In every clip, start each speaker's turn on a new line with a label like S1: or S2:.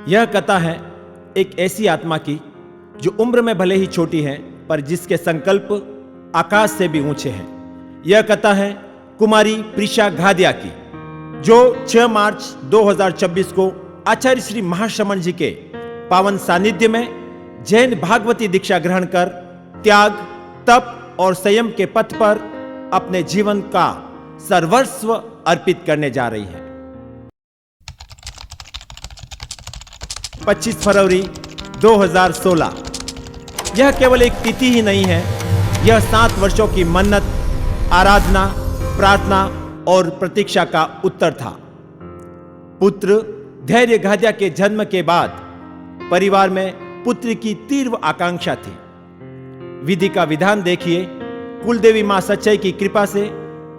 S1: यह कथा है एक ऐसी आत्मा की जो उम्र में भले ही छोटी है पर जिसके संकल्प आकाश से भी ऊंचे हैं। यह कथा है कुमारी प्रीशा घादिया की, जो 6 मार्च 2024 को आचार्य श्री महाश्रमण जी के पावन सानिध्य में जैन भागवती दीक्षा ग्रहण कर त्याग, तप और संयम के पथ पर अपने जीवन का सर्वस्व अर्पित करने जा रही है। 25 फरवरी 2016 यह केवल एक तिथि ही नहीं है, यह 7 वर्षों की मन्नत, आराधना, प्रार्थना और प्रतीक्षा का उत्तर था। पुत्र धैर्य घादिया के जन्म के बाद परिवार में पुत्र की तीव्र आकांक्षा थी। विधि का विधान देखिए, कुलदेवी मां सच्चाई की कृपा से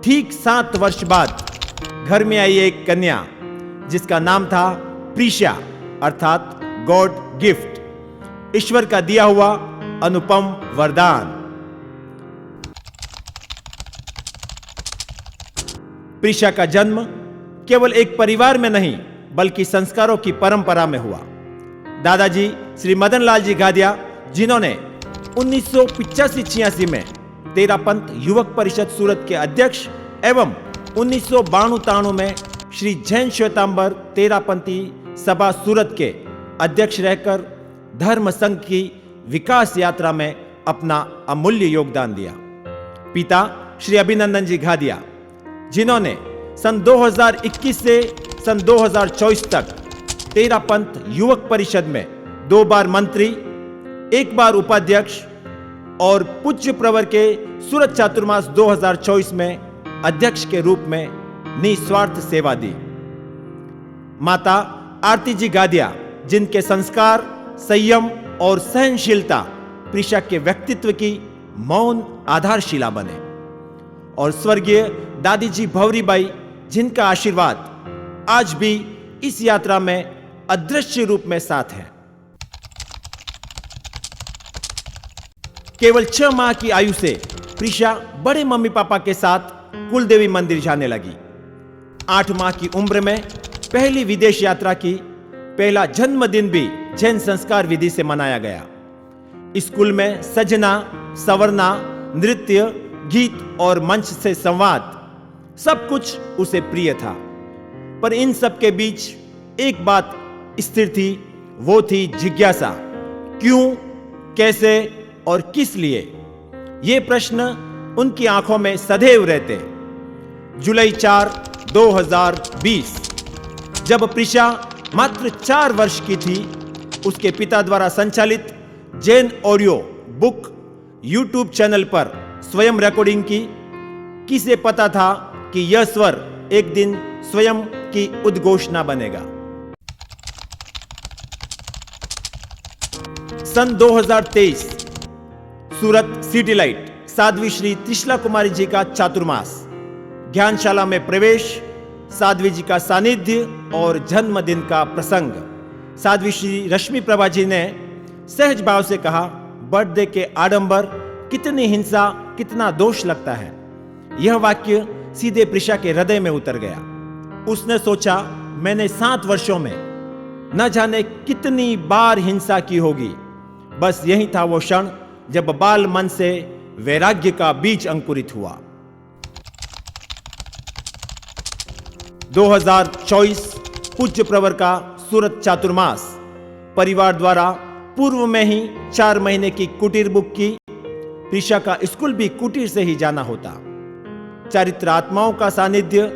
S1: ठीक 7 वर्ष बाद घर में आई एक कन्या जिसका नाम था प्रीशा, अर्थात गॉड गिफ्ट, ईश्वर का दिया हुआ अनुपम वरदान। प्रीशा का जन्म केवल एक परिवार में नहीं बल्कि संस्कारों की परंपरा में हुआ। दादाजी श्री मदन लाल जी घादिया, जिन्होंने 1985-86 में तेरापंथ युवक परिषद सूरत के अध्यक्ष एवं 1992-93 में श्री जैन श्वेतांबर तेरापंथी सभा सूरत के अध्यक्ष रहकर धर्म संघ की विकास यात्रा में अपना अमूल्य योगदान दिया। पिता श्री अभिनंदन जी घादिया, जिन्होंने सन 2021 से सन 2024 तक तेरापंथ युवक परिषद में 2 बार मंत्री, 1 बार उपाध्यक्ष और पूज्य प्रवर के सूरत चातुर्मास 2024 में अध्यक्ष के रूप में निस्वार्थ सेवा दी। माता आरती जी घादिया, जिनके संस्कार, संयम और सहनशीलता प्रीशा के व्यक्तित्व की मौन आधारशिला बने, और स्वर्गीय दादी जी भवरीबाई, जिनका आशीर्वाद आज भी इस यात्रा में अदृश्य रूप में साथ है। केवल 6 माह की आयु से प्रीशा बड़े मम्मी पापा के साथ कुलदेवी मंदिर जाने लगी। 8 माह की उम्र में पहली विदेश यात्रा की, पहला जन्मदिन भी जैन संस्कार विधि से मनाया गया। स्कूल में सजना, सवरना, नृत्य, गीत और मंच से संवाद सब कुछ उसे प्रिय था। पर इन सब के बीच एक बात स्थिर थी, वो थी जिज्ञासा। क्यों, कैसे और किस लिए? ये प्रश्न उनकी आंखों में सदैव रहते। जुलाई 4, 2020 जब प्रीशा मात्र 4 वर्ष की थी, उसके पिता द्वारा संचालित Jain audio book YouTube channel पर स्वयं रिकॉर्डिंग की। किसे पता था कि यह स्वर एक दिन स्वयं की उद्घोषणा बनेगा। सन 2023 सूरत सिटी लाइट साध्वी श्री त्रिशला कुमारी जी का चातुर्मास, ज्ञानशाला में प्रवेश, साध्वी जी का सानिध्य और जन्मदिन का प्रसंग। साध्वी श्री रश्मि प्रभा जी ने सहज भाव से कहा, बर्थडे के आडंबर, कितनी हिंसा, कितना दोष लगता है। यह वाक्य सीधे प्रीशा के हृदय में उतर गया। उसने सोचा, मैंने 7 वर्षों में न जाने कितनी बार हिंसा की होगी। बस यही था वो क्षण जब बाल मन से वैराग्य का बीज अंकुरित हुआ। 2024 पूज्य प्रवर का सूरत चातुर्मास परिवार द्वारा पूर्व में ही 4 महीने की कुटीर बुक की। प्रीशा का स्कूल भी कुटीर से ही जाना होता। चरित्र आत्माओं का सानिध्य,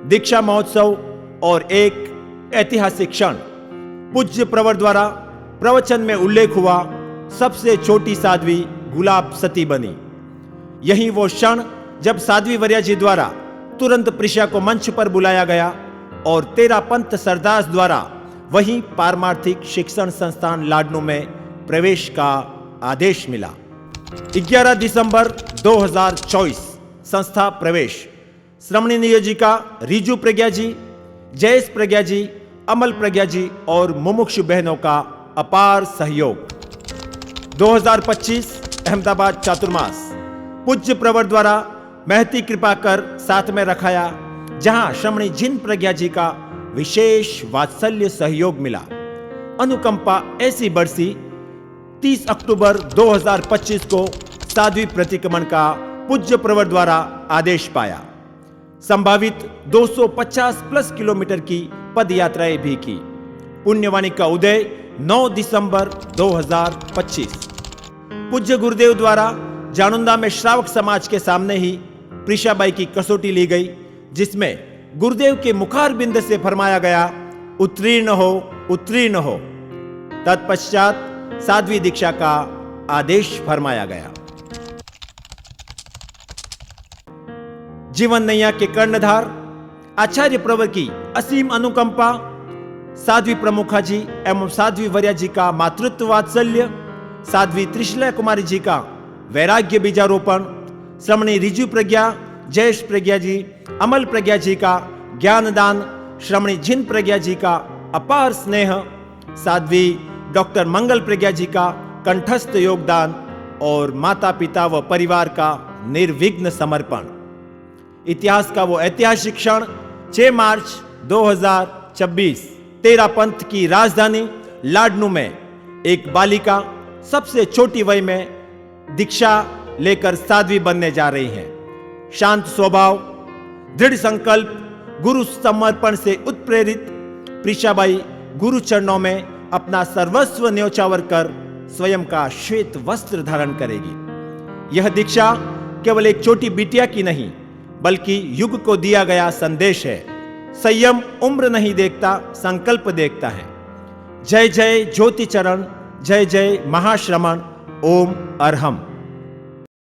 S1: दीक्षा महोत्सव और एक ऐतिहासिक क्षण। पूज्य प्रवर द्वारा प्रवचन में उल्लेख हुआ, सबसे छोटी साध्वी गुलाब सती बनी। यही वो क्षण जब साध्वी वर्या जी द्वारा तुरंत प्रीशा को मंच पर बुलाया गया और तेरापंथ सरदास द्वारा वहीं पारमार्थिक शिक्षण संस्थान लाडनू में प्रवेश का आदेश मिला। 11 दिसंबर 2024 संस्था प्रवेश। श्रमणी नियोजिका रिजू प्रज्ञा जी, जयेश प्रज्ञा जी, अमल प्रज्ञा जी और मुमुक्षु बहनों का अपार सहयोग। 2025 अहमदाबाद चातुर्मास पूज्य प्रवर द्वारा महती कृपा कर साथ में रखाया, जहां श्रमणी जिन प्रज्ञा जी का विशेष वात्सल्य सहयोग मिला। अनुकंपा ऐसी बरसी 30 अक्टूबर 2025 को साध्वी प्रतिक्रमण का पूज्य प्रवर द्वारा आदेश पाया। संभावित 250 प्लस किलोमीटर की पद यात्राएं भी की। पुण्यवाणी का उदय 9 दिसंबर 2025। पूज्य गुरुदेव द्वारा जानुंदा में श्रावक समाज के सामने ही प्रीशाबाई की कसौटी ली गई, जिसमें गुरुदेव के मुखारबिंद से फरमाया गया, उत्तीर्ण हो, उत्तीर्ण हो। तत्पश्चात साध्वी दीक्षा का आदेश फरमाया गया। जीवन नैया के कर्णधार आचार्य प्रवर की असीम अनुकंपा, साध्वी प्रमुखा जी एवं साध्वी वर्या जी का मातृत्व वात्सल्य, साध्वी त्रिशला कुमारी जी का वैराग्य बीजारोपण, श्रमणी रिजु प्रज्ञा जयेश प्रज्ञा जी, अमल प्रज्ञा जी का ज्ञानदान, श्रमणी जिन प्रज्ञा जी का अपार स्नेह, साध्वी डॉक्टर मंगल प्रज्ञा जी का कंठस्थ योगदान और माता पिता व परिवार का निर्विघ्न समर्पण। इतिहास का वो ऐतिहासिक क्षण 6 मार्च 2026 तेरा पंथ की राजधानी लाडनू में एक बालिका सबसे छोटी वय में दीक्षा लेकर साध्वी बनने जा रही हैं। शांत स्वभाव, दृढ़ संकल्प, गुरु समर्पण से उत्प्रेरित प्रीशाबाई गुरु चरणों में अपना सर्वस्व न्योछावर कर स्वयं का श्वेत वस्त्र धारण करेगी। यह दीक्षा केवल एक छोटी बिटिया की नहीं, बल्कि युग को दिया गया संदेश है। संयम उम्र नहीं देखता, संकल्प देखता है। जय जय ज्योति चरण, जय जय महाश्रमण। ओम अरहम।